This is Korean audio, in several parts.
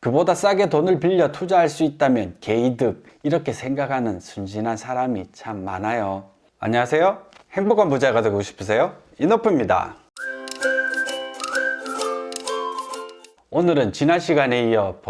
그보다 싸게 돈을 빌려 투자할 수 있다면 개이득, 이렇게 생각하는 순진한 사람이 참 많아요. 안녕하세요. 행복한 부자가 되고 싶으세요? 이너프입니다. 오늘은 지난 시간에 이어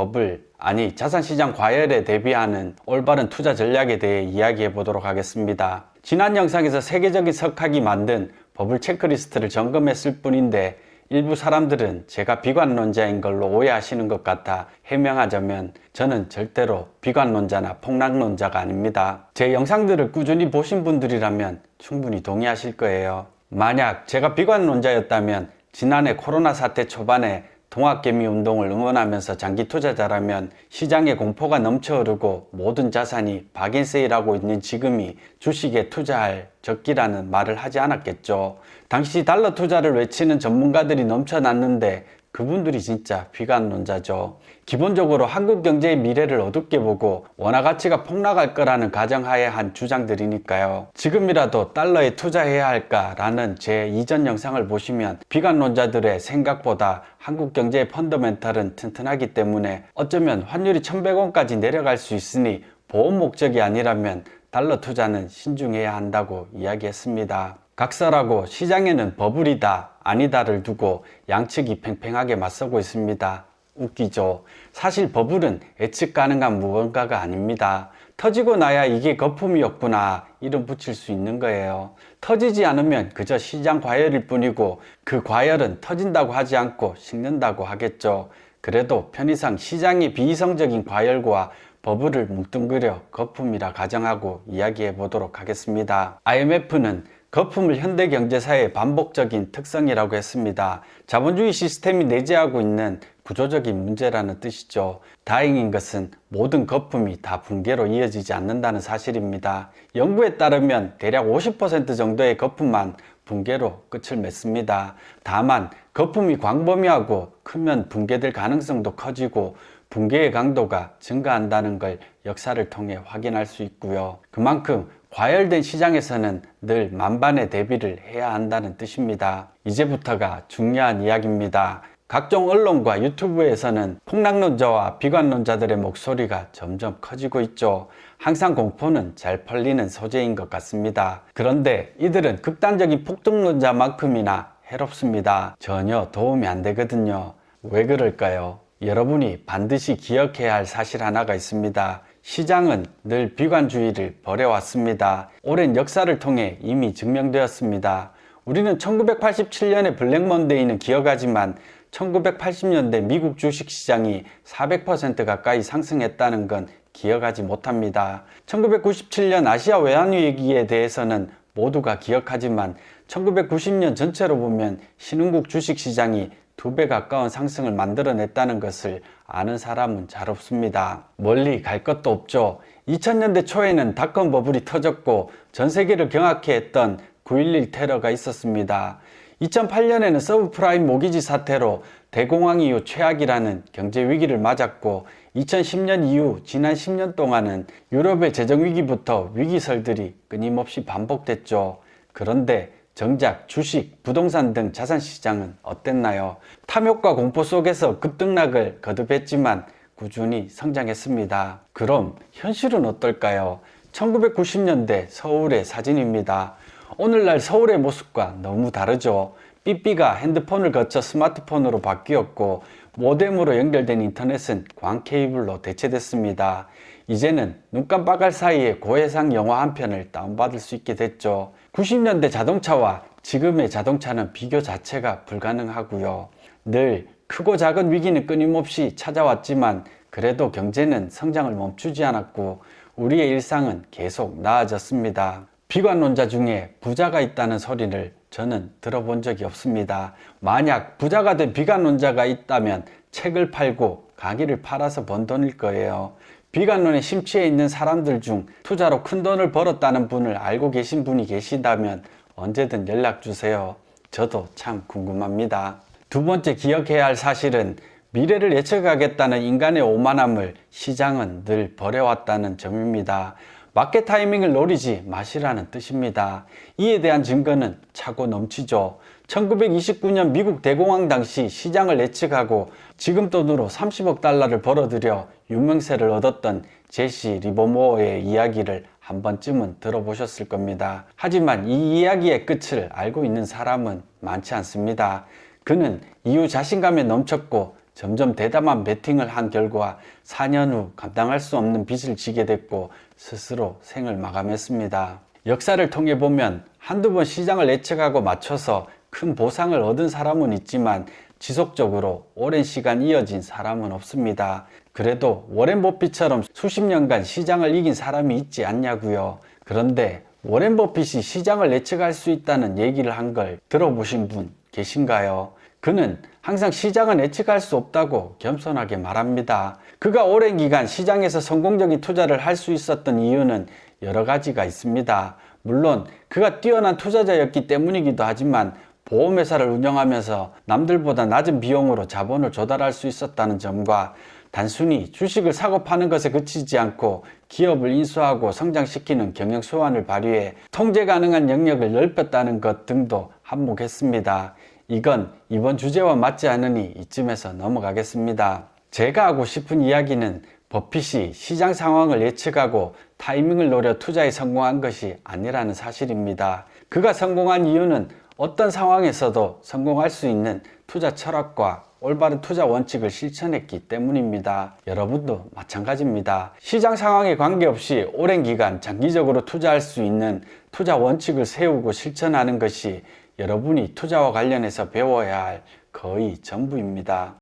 자산시장 과열에 대비하는 올바른 투자 전략에 대해 이야기해 보도록 하겠습니다. 지난 영상에서 세계적인 석학이 만든 버블 체크리스트를 점검했을 뿐인데 일부 사람들은 제가 비관론자인 걸로 오해하시는 것 같아 해명하자면 저는 절대로 비관론자나 폭락론자가 아닙니다. 제 영상들을 꾸준히 보신 분들이라면 충분히 동의하실 거예요. 만약 제가 비관론자였다면 지난해 코로나 사태 초반에 동학개미 운동을 응원하면서 장기 투자자라면 시장에 공포가 넘쳐흐르고 모든 자산이 박인세일하고 있는 지금이 주식에 투자할 적기라는 말을 하지 않았겠죠. 당시 달러 투자를 외치는 전문가들이 넘쳐났는데 그분들이 진짜 비관론자죠. 기본적으로 한국 경제의 미래를 어둡게 보고 원화 가치가 폭락할 거라는 가정하에 한 주장들이니까요. 지금이라도 달러에 투자해야 할까라는 제 이전 영상을 보시면 비관론자들의 생각보다 한국 경제의 펀더멘탈은 튼튼하기 때문에 어쩌면 환율이 1100원까지 내려갈 수 있으니 보험 목적이 아니라면 달러 투자는 신중해야 한다고 이야기했습니다. 각설하고 시장에는 버블이다 아니다를 두고 양측이 팽팽하게 맞서고 있습니다. 웃기죠? 사실 버블은 예측 가능한 무언가가 아닙니다. 터지고 나야 이게 거품이었구나 이름 붙일 수 있는 거예요. 터지지 않으면 그저 시장 과열일 뿐이고 그 과열은 터진다고 하지 않고 식는다고 하겠죠. 그래도 편의상 시장의 비이성적인 과열과 버블을 뭉뚱그려 거품이라 가정하고 이야기해 보도록 하겠습니다. IMF는 거품을 현대 경제사의 반복적인 특성이라고 했습니다. 자본주의 시스템이 내재하고 있는 구조적인 문제라는 뜻이죠. 다행인 것은 모든 거품이 다 붕괴로 이어지지 않는다는 사실입니다. 연구에 따르면 대략 50% 정도의 거품만 붕괴로 끝을 맺습니다. 다만 거품이 광범위하고 크면 붕괴될 가능성도 커지고 붕괴의 강도가 증가한다는 걸 역사를 통해 확인할 수 있고요. 그만큼 과열된 시장에서는 늘 만반의 대비를 해야 한다는 뜻입니다. 이제부터가 중요한 이야기입니다. 각종 언론과 유튜브에서는 폭락론자와 비관론자들의 목소리가 점점 커지고 있죠. 항상 공포는 잘 풀리는 소재인 것 같습니다. 그런데 이들은 극단적인 폭등론자만큼이나 해롭습니다. 전혀 도움이 안 되거든요. 왜 그럴까요? 여러분이 반드시 기억해야 할 사실 하나가 있습니다. 시장은 늘 비관주의를 벌여왔습니다. 오랜 역사를 통해 이미 증명되었습니다. 우리는 1987년의 블랙먼데이는 기억하지만 1980년대 미국 주식시장이 400% 가까이 상승했다는 건 기억하지 못합니다. 1997년 아시아 외환위기에 대해서는 모두가 기억하지만 1990년 전체로 보면 신흥국 주식시장이 2배 가까운 상승을 만들어냈다는 것을 아는 사람은 잘 없습니다. 멀리 갈 것도 없죠. 2000년대 초에는 닷컴 버블이 터졌고 전 세계를 경악해 했던 9.11 테러가 있었습니다. 2008년에는 서브프라임 모기지 사태로 대공황 이후 최악이라는 경제 위기를 맞았고 2010년 이후 지난 10년 동안은 유럽의 재정 위기부터 위기설들이 끊임없이 반복됐죠. 그런데 정작 주식, 부동산 등 자산시장은 어땠나요? 탐욕과 공포 속에서 급등락을 거듭했지만 꾸준히 성장했습니다. 그럼 현실은 어떨까요? 1990년대 서울의 사진입니다. 오늘날 서울의 모습과 너무 다르죠. 삐삐가 핸드폰을 거쳐 스마트폰으로 바뀌었고 모뎀으로 연결된 인터넷은 광 케이블로 대체됐습니다. 이제는 눈 깜빡할 사이에 고해상 영화 한 편을 다운받을 수 있게 됐죠. 90년대 자동차와 지금의 자동차는 비교 자체가 불가능하고요. 늘 크고 작은 위기는 끊임없이 찾아왔지만 그래도 경제는 성장을 멈추지 않았고 우리의 일상은 계속 나아졌습니다. 비관론자 중에 부자가 있다는 소리를 저는 들어본 적이 없습니다. 만약 부자가 된 비관론자가 있다면 책을 팔고 강의를 팔아서 번 돈일 거예요. 비관론에 심취해 있는 사람들 중 투자로 큰 돈을 벌었다는 분을 알고 계신 분이 계시다면 언제든 연락 주세요. 저도 참 궁금합니다. 두 번째 기억해야 할 사실은 미래를 예측하겠다는 인간의 오만함을 시장은 늘 버려왔다는 점입니다. 마켓 타이밍을 노리지 마시라는 뜻입니다. 이에 대한 증거는 차고 넘치죠. 1929년 미국 대공황 당시 시장을 예측하고 지금 돈으로 30억 달러를 벌어들여 유명세를 얻었던 제시 리버모어의 이야기를 한 번쯤은 들어보셨을 겁니다. 하지만 이 이야기의 끝을 알고 있는 사람은 많지 않습니다. 그는 이후 자신감에 넘쳤고 점점 대담한 베팅을 한 결과 4년 후 감당할 수 없는 빚을 지게 됐고 스스로 생을 마감했습니다. 역사를 통해 보면 한두 번 시장을 예측하고 맞춰서 큰 보상을 얻은 사람은 있지만 지속적으로 오랜 시간 이어진 사람은 없습니다. 그래도 워렌 버핏처럼 수십 년간 시장을 이긴 사람이 있지 않냐고요. 그런데 워렌 버핏이 시장을 예측할 수 있다는 얘기를 한 걸 들어보신 분 계신가요? 그는 항상 시장은 예측할 수 없다고 겸손하게 말합니다. 그가 오랜 기간 시장에서 성공적인 투자를 할 수 있었던 이유는 여러 가지가 있습니다. 물론 그가 뛰어난 투자자였기 때문이기도 하지만 보험회사를 운영하면서 남들보다 낮은 비용으로 자본을 조달할 수 있었다는 점과 단순히 주식을 사고 파는 것에 그치지 않고 기업을 인수하고 성장시키는 경영 수완을 발휘해 통제 가능한 영역을 넓혔다는 것 등도 한몫했습니다. 이건 이번 주제와 맞지 않으니 이쯤에서 넘어가겠습니다. 제가 하고 싶은 이야기는 버핏이 시장 상황을 예측하고 타이밍을 노려 투자에 성공한 것이 아니라는 사실입니다. 그가 성공한 이유는 어떤 상황에서도 성공할 수 있는 투자 철학과 올바른 투자 원칙을 실천했기 때문입니다. 여러분도 마찬가지입니다. 시장 상황에 관계없이 오랜 기간 장기적으로 투자할 수 있는 투자 원칙을 세우고 실천하는 것이 여러분이 투자와 관련해서 배워야 할 거의 전부입니다.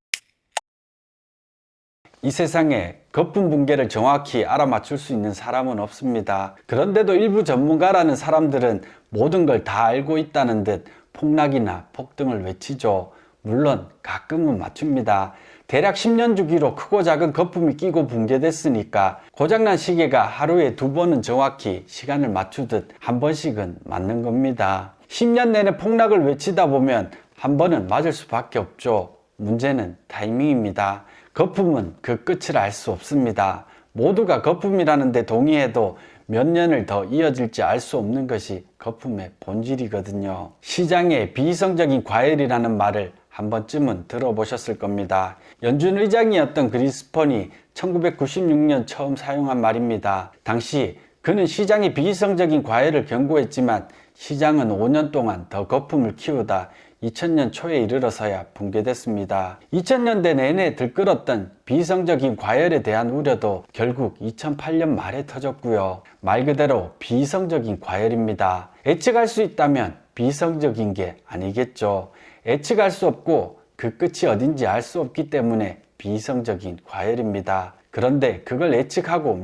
이 세상에 거품 붕괴를 정확히 알아맞힐 수 있는 사람은 없습니다. 그런데도 일부 전문가라는 사람들은 모든 걸 다 알고 있다는 듯 폭락이나 폭등을 외치죠. 물론 가끔은 맞춥니다. 대략 10년 주기로 크고 작은 거품이 끼고 붕괴됐으니까 고장난 시계가 하루에 2번은 정확히 시간을 맞추듯 한 번씩은 맞는 겁니다. 10년 내내 폭락을 외치다 보면 한 번은 맞을 수밖에 없죠. 문제는 타이밍입니다. 거품은 그 끝을 알 수 없습니다. 모두가 거품이라는 데 동의해도 몇 년을 더 이어질지 알 수 없는 것이 거품의 본질이거든요. 시장의 비이성적인 과열이라는 말을 한 번쯤은 들어보셨을 겁니다. 연준 의장이었던 그리스펀이 1996년 처음 사용한 말입니다. 당시 그는 시장의 비이성적인 과열을 경고했지만 시장은 5년 동안 더 거품을 키우다 2000년 초에 이르러서야 붕괴됐습니다. 2000년대 내내 들끓었던 비이성적인 과열에 대한 우려도 결국 2008년 말에 터졌고요. 말 그대로 비이성적인 과열입니다. 예측할 수 있다면 비이성적인 게 아니겠죠. 예측할 수 없고 그 끝이 어딘지 알 수 없기 때문에 비이성적인 과열입니다. 그런데 그걸 예측하고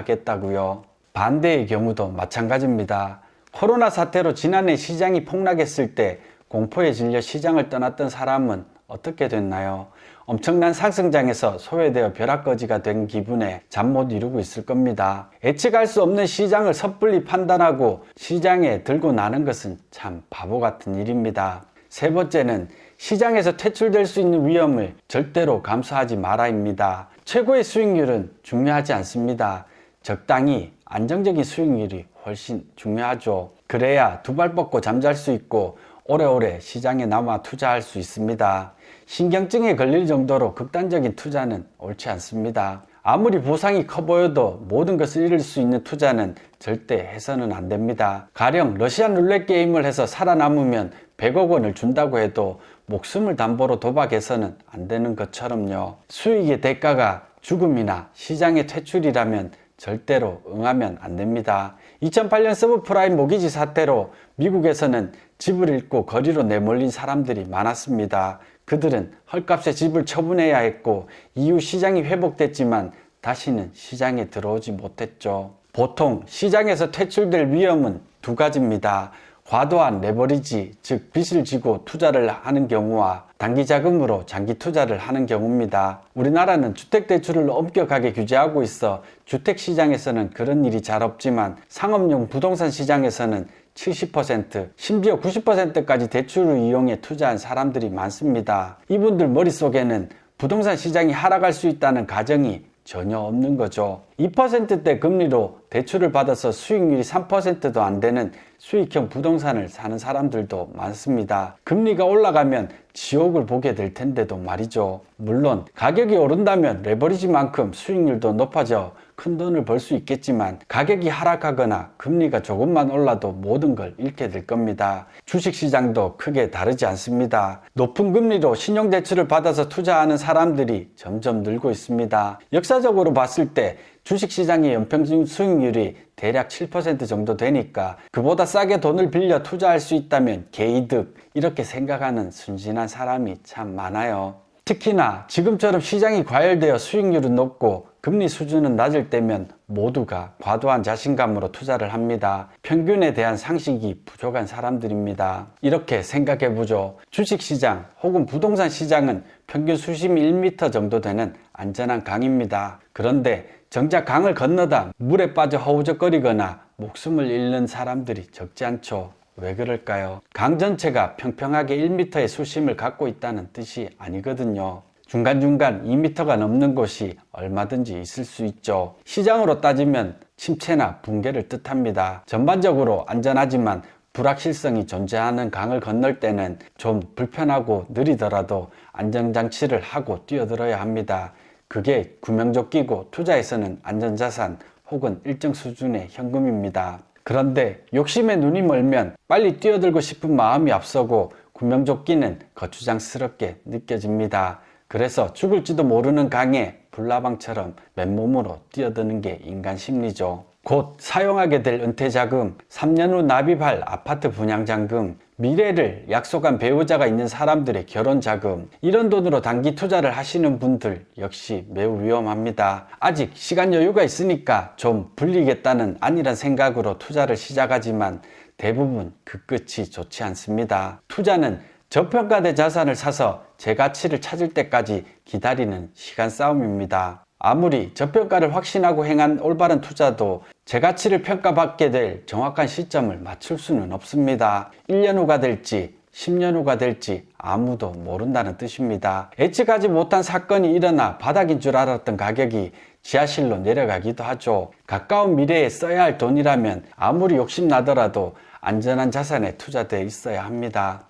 매매하겠다고요? 반대의 경우도 마찬가지입니다. 코로나 사태로 지난해 시장이 폭락했을 때 공포에 질려 시장을 떠났던 사람은 어떻게 됐나요? 엄청난 상승장에서 소외되어 벼락거지가 된 기분에 잠 못 이루고 있을 겁니다. 예측할 수 없는 시장을 섣불리 판단하고 시장에 들고 나는 것은 참 바보 같은 일입니다. 세 번째는 시장에서 퇴출될 수 있는 위험을 절대로 감수하지 마라입니다. 최고의 수익률은 중요하지 않습니다. 적당히 안정적인 수익률이 훨씬 중요하죠. 그래야 두 발 뻗고 잠잘 수 있고 오래오래 시장에 남아 투자할 수 있습니다. 신경증에 걸릴 정도로 극단적인 투자는 옳지 않습니다. 아무리 보상이 커 보여도 모든 것을 잃을 수 있는 투자는 절대 해서는 안 됩니다. 가령 러시안 룰렛 게임을 해서 살아남으면 100억 원을 준다고 해도 목숨을 담보로 도박해서는 안 되는 것처럼요. 수익의 대가가 죽음이나 시장의 퇴출이라면 절대로 응하면 안 됩니다. 2008년 서브프라임 모기지 사태로 미국에서는 집을 잃고 거리로 내몰린 사람들이 많았습니다. 그들은 헐값에 집을 처분해야 했고 이후 시장이 회복됐지만 다시는 시장에 들어오지 못했죠. 보통 시장에서 퇴출될 위험은 두 가지입니다. 과도한 레버리지, 즉 빚을 지고 투자를 하는 경우와 단기 자금으로 장기 투자를 하는 경우입니다. 우리나라는 주택대출을 엄격하게 규제하고 있어 주택시장에서는 그런 일이 잘 없지만 상업용 부동산 시장에서는 70%, 심지어 90%까지 대출을 이용해 투자한 사람들이 많습니다. 이분들 머릿속에는 부동산 시장이 하락할 수 있다는 가정이 전혀 없는 거죠. 2%대 금리로 대출을 받아서 수익률이 3%도 안 되는 수익형 부동산을 사는 사람들도 많습니다. 금리가 올라가면 지옥을 보게 될 텐데도 말이죠. 물론 가격이 오른다면 레버리지만큼 수익률도 높아져 큰 돈을 벌 수 있겠지만, 가격이 하락하거나 금리가 조금만 올라도 모든 걸 잃게 될 겁니다. 주식시장도 크게 다르지 않습니다. 높은 금리로 신용대출을 받아서 투자하는 사람들이 점점 늘고 있습니다. 역사적으로 봤을 때 주식시장의 연평균 수익률이 대략 7% 정도 되니까 그보다 싸게 돈을 빌려 투자할 수 있다면 개이득, 이렇게 생각하는 순진한 사람이 참 많아요. 특히나 지금처럼 시장이 과열되어 수익률은 높고 금리 수준은 낮을 때면 모두가 과도한 자신감으로 투자를 합니다. 평균에 대한 상식이 부족한 사람들입니다. 이렇게 생각해보죠. 주식시장 혹은 부동산 시장은 평균 수심이 1m 정도 되는 안전한 강입니다. 그런데 정작 강을 건너다 물에 빠져 허우적거리거나 목숨을 잃는 사람들이 적지 않죠. 왜 그럴까요? 강 전체가 평평하게 1m의 수심을 갖고 있다는 뜻이 아니거든요. 중간중간 2m가 넘는 곳이 얼마든지 있을 수 있죠. 시장으로 따지면 침체나 붕괴를 뜻합니다. 전반적으로 안전하지만 불확실성이 존재하는 강을 건널 때는 좀 불편하고 느리더라도 안전장치를 하고 뛰어들어야 합니다. 그게 구명조끼고 투자에서는 안전자산 혹은 일정 수준의 현금입니다. 그런데 욕심에 눈이 멀면 빨리 뛰어들고 싶은 마음이 앞서고 구명조끼는 거추장스럽게 느껴집니다. 그래서 죽을지도 모르는 강에 불나방처럼 맨몸으로 뛰어드는 게 인간 심리죠. 곧 사용하게 될 은퇴자금, 3년 후 납입할 아파트 분양자금, 미래를 약속한 배우자가 있는 사람들의 결혼자금, 이런 돈으로 단기 투자를 하시는 분들 역시 매우 위험합니다. 아직 시간 여유가 있으니까 좀 불리겠다는 안일한 생각으로 투자를 시작하지만 대부분 그 끝이 좋지 않습니다. 투자는 저평가된 자산을 사서 제 가치를 찾을 때까지 기다리는 시간 싸움입니다. 아무리 저평가를 확신하고 행한 올바른 투자도 제 가치를 평가받게 될 정확한 시점을 맞출 수는 없습니다. 1년 후가 될지 10년 후가 될지 아무도 모른다는 뜻입니다. 예측하지 못한 사건이 일어나 바닥인 줄 알았던 가격이 지하실로 내려가기도 하죠. 가까운 미래에 써야 할 돈이라면 아무리 욕심나더라도 안전한 자산에 투자되어 있어야 합니다.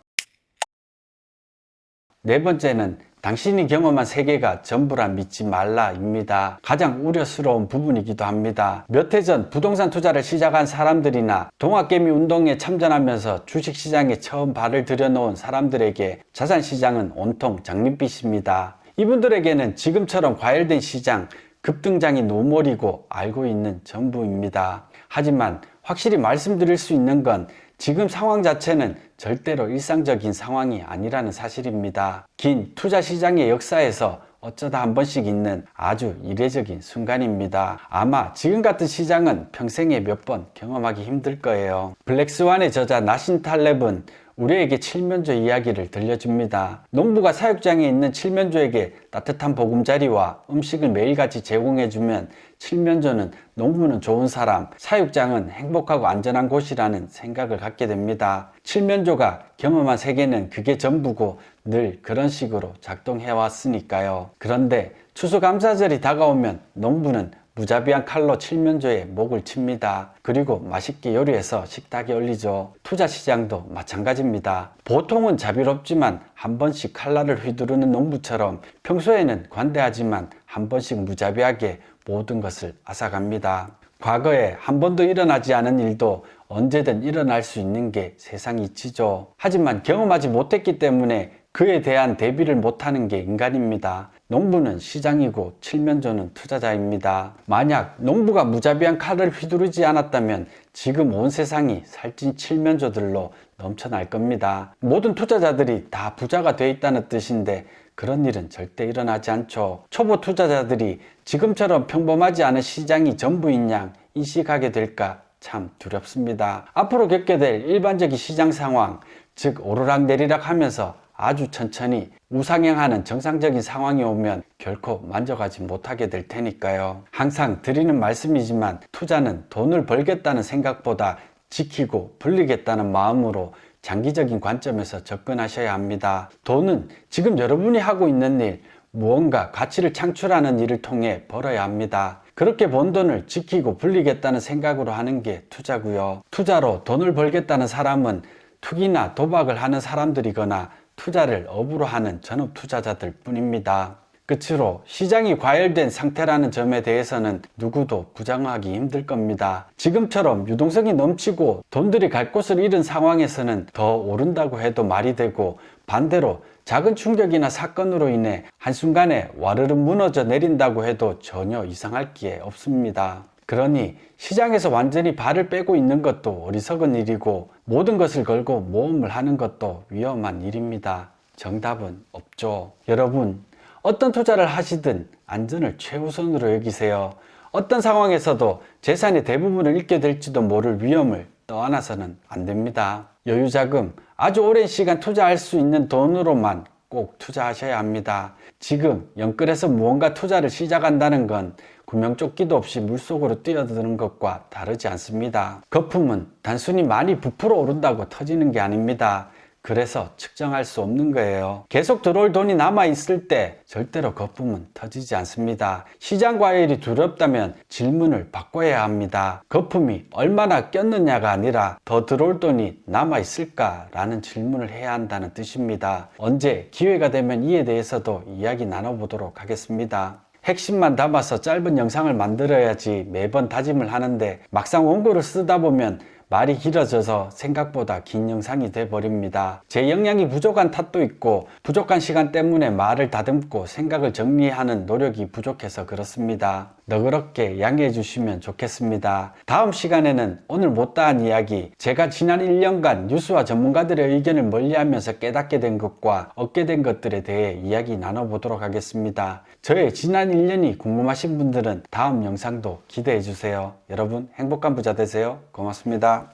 네 번째는 당신이 경험한 세계가 전부라 믿지 말라입니다. 가장 우려스러운 부분이기도 합니다. 몇 해 전 부동산 투자를 시작한 사람들이나 동학개미 운동에 참전하면서 주식시장에 처음 발을 들여놓은 사람들에게 자산시장은 온통 장밋빛입니다. 이분들에게는 지금처럼 과열된 시장, 급등장이 노멀이고 알고 있는 전부입니다. 하지만 확실히 말씀드릴 수 있는 건 지금 상황 자체는 절대로 일상적인 상황이 아니라는 사실입니다. 긴 투자 시장의 역사에서 어쩌다 한 번씩 있는 아주 이례적인 순간입니다. 아마 지금 같은 시장은 평생에 몇 번 경험하기 힘들 거예요. 블랙스완의 저자 나신 탈렙은 우리에게 칠면조 이야기를 들려줍니다. 농부가 사육장에 있는 칠면조에게 따뜻한 보금자리와 음식을 매일같이 제공해주면 칠면조는 농부는 좋은 사람, 사육장은 행복하고 안전한 곳이라는 생각을 갖게 됩니다. 칠면조가 경험한 세계는 그게 전부고 늘 그런 식으로 작동해왔으니까요. 그런데 추수감사절이 다가오면 농부는 무자비한 칼로 칠면조의 목을 칩니다. 그리고 맛있게 요리해서 식탁에 올리죠. 투자 시장도 마찬가지입니다. 보통은 자비롭지만 한 번씩 칼날을 휘두르는 농부처럼 평소에는 관대하지만 한 번씩 무자비하게 모든 것을 앗아갑니다. 과거에 한 번도 일어나지 않은 일도 언제든 일어날 수 있는 게 세상 이치죠. 하지만 경험하지 못했기 때문에 그에 대한 대비를 못하는 게 인간입니다. 농부는 시장이고 칠면조는 투자자입니다. 만약 농부가 무자비한 칼을 휘두르지 않았다면 지금 온 세상이 살찐 칠면조들로 넘쳐날 겁니다. 모든 투자자들이 다 부자가 돼 있다는 뜻인데 그런 일은 절대 일어나지 않죠. 초보 투자자들이 지금처럼 평범하지 않은 시장이 전부인 양 인식하게 될까 참 두렵습니다. 앞으로 겪게 될 일반적인 시장 상황, 즉 오르락내리락 하면서 아주 천천히 우상향하는 정상적인 상황이 오면 결코 만족하지 못하게 될 테니까요. 항상 드리는 말씀이지만 투자는 돈을 벌겠다는 생각보다 지키고 불리겠다는 마음으로 장기적인 관점에서 접근하셔야 합니다. 돈은 지금 여러분이 하고 있는 일, 무언가 가치를 창출하는 일을 통해 벌어야 합니다. 그렇게 번 돈을 지키고 불리겠다는 생각으로 하는 게 투자고요. 투자로 돈을 벌겠다는 사람은 투기나 도박을 하는 사람들이거나 투자를 업으로 하는 전업 투자자들 뿐입니다. 끝으로 시장이 과열된 상태라는 점에 대해서는 누구도 부정하기 힘들 겁니다. 지금처럼 유동성이 넘치고 돈들이 갈 곳을 잃은 상황에서는 더 오른다고 해도 말이 되고, 반대로 작은 충격이나 사건으로 인해 한순간에 와르르 무너져 내린다고 해도 전혀 이상할 게 없습니다. 그러니 시장에서 완전히 발을 빼고 있는 것도 어리석은 일이고, 모든 것을 걸고 모험을 하는 것도 위험한 일입니다. 정답은 없죠. 여러분, 어떤 투자를 하시든 안전을 최우선으로 여기세요. 어떤 상황에서도 재산의 대부분을 잃게 될지도 모를 위험을 떠안아서는 안 됩니다. 여유자금, 아주 오랜 시간 투자할 수 있는 돈으로만 꼭 투자하셔야 합니다. 지금 영끌에서 무언가 투자를 시작한다는 건 구명조끼도 없이 물속으로 뛰어드는 것과 다르지 않습니다. 거품은 단순히 많이 부풀어 오른다고 터지는 게 아닙니다. 그래서 측정할 수 없는 거예요. 계속 들어올 돈이 남아있을 때 절대로 거품은 터지지 않습니다. 시장 과열이 두렵다면 질문을 바꿔야 합니다. 거품이 얼마나 꼈느냐가 아니라 더 들어올 돈이 남아있을까라는 질문을 해야 한다는 뜻입니다. 언제 기회가 되면 이에 대해서도 이야기 나눠보도록 하겠습니다. 핵심만 담아서 짧은 영상을 만들어야지 매번 다짐을 하는데, 막상 원고를 쓰다 보면 말이 길어져서 생각보다 긴 영상이 돼 버립니다. 제 역량이 부족한 탓도 있고, 부족한 시간 때문에 말을 다듬고 생각을 정리하는 노력이 부족해서 그렇습니다. 너그럽게 양해해 주시면 좋겠습니다. 다음 시간에는 오늘 못다한 이야기, 제가 지난 1년간 뉴스와 전문가들의 의견을 멀리하면서 깨닫게 된 것과 얻게 된 것들에 대해 이야기 나눠보도록 하겠습니다. 저의 지난 1년이 궁금하신 분들은 다음 영상도 기대해 주세요. 여러분 행복한 부자 되세요. 고맙습니다.